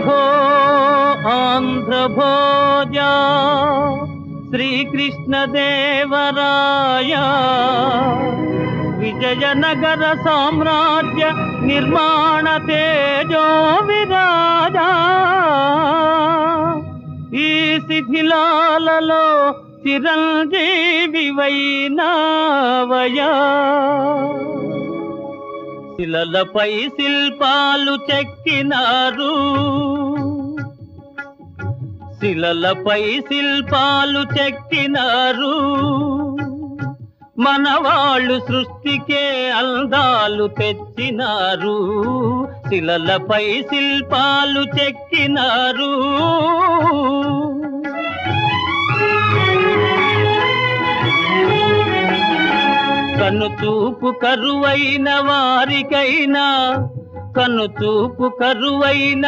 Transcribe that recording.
అహో ఆంధ్ర భోజ శ్రీకృష్ణదేవరాయ విజయనగర సామ్రాజ్య నిర్మాణ తేజో విరాజా ఈ శిథిలాలలో చిరంజీవివైనావయా శిలలపై శిల్పాలు చెక్కినారు శిలలపై శిల్పాలు చెక్కినారు మనవాళ్ళు సృష్టికే అందాలు తెచ్చినారు శిలలపై శిల్పాలు చెక్కినారు కనుచూపు కరువైన వారికైనా కనుచూపు కరువైన